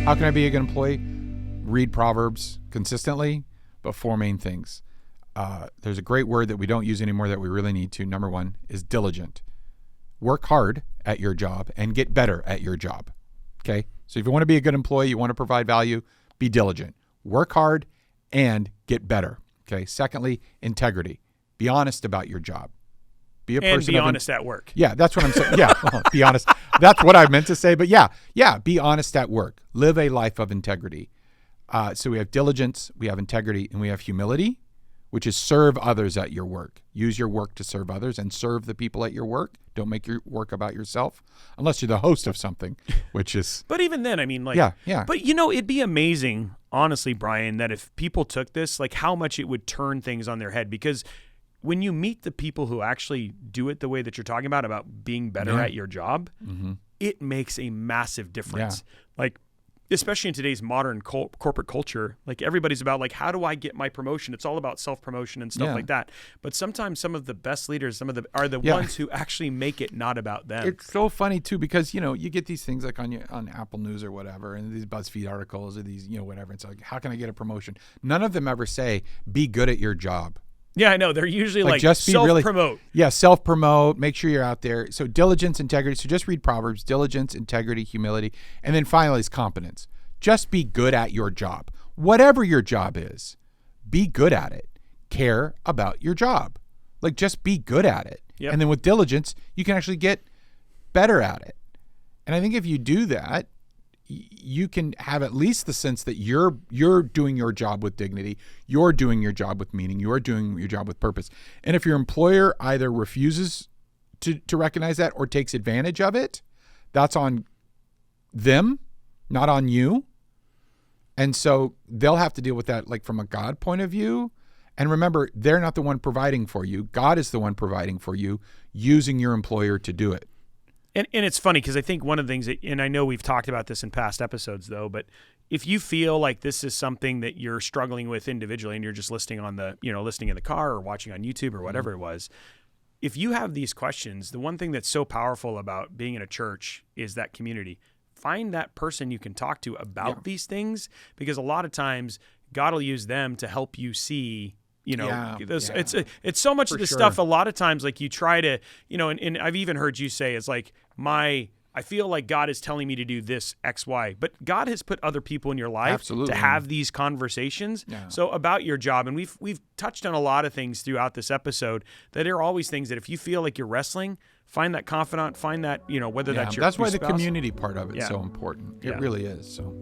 How can I be a good employee? Read Proverbs consistently, but 4 main things. There's a great word that we don't use anymore that we really need to. Number 1 is diligent. Work hard at your job and get better at your job. Okay? So if you want to be a good employee, you want to provide value, be diligent. Work hard and get better. Okay? Secondly, integrity. Be honest about your job. Be a person and be honest at work. Yeah, that's what I'm saying. Yeah, well, be honest. That's what I meant to say. But yeah, be honest at work. Live a life of integrity. So we have diligence, we have integrity, and we have humility, which is serve others at your work. Use your work to serve others and serve the people at your work. Don't make your work about yourself, unless you're the host of something, which is... But even then, I mean, like... Yeah. But, you know, it'd be amazing, honestly, Brian, that if people took this, like how much it would turn things on their head. Because when you meet the people who actually do it the way that you're talking about being better at your job, it makes a massive difference. Yeah. Like, especially in today's modern corporate culture, like everybody's about like, how do I get my promotion? It's all about self-promotion and stuff like that. But sometimes some of the best leaders, are the ones who actually make it not about them. It's so funny too, because, you know, you get these things like on Apple News or whatever, and these BuzzFeed articles or these, you know, whatever. It's like, how can I get a promotion? None of them ever say, be good at your job. Yeah, I know. They're usually like just be self-promote. Self-promote. Make sure you're out there. So diligence, integrity. So just read Proverbs, diligence, integrity, humility. And then finally is competence. Just be good at your job. Whatever your job is, be good at it. Care about your job. Like, just be good at it. Yep. And then with diligence, you can actually get better at it. And I think if you do that, you can have at least the sense that you're doing your job with dignity, you're doing your job with meaning, you're doing your job with purpose. And if your employer either refuses to recognize that or takes advantage of it, that's on them, not on you. And so they'll have to deal with that, like from a God point of view. And remember, they're not the one providing for you. God is the one providing for you, using your employer to do it. And it's funny because I think one of the things that, and I know we've talked about this in past episodes though, but if you feel like this is something that you're struggling with individually and you're just listening in the car or watching on YouTube or whatever it was, if you have these questions, the one thing that's so powerful about being in a church is that community. Find that person you can talk to about these things, because a lot of times God will use them to help you see, it's so much of this stuff. A lot of times, like you try to, and I've even heard you say, it's like I feel like God is telling me to do this X, Y, but God has put other people in your life to have these conversations. Yeah. So about your job, and we've touched on a lot of things throughout this episode that are always things that if you feel like you're wrestling, find that confidant, find that, whether that's your That's why spouse. the community part of it is so important. It really is. So.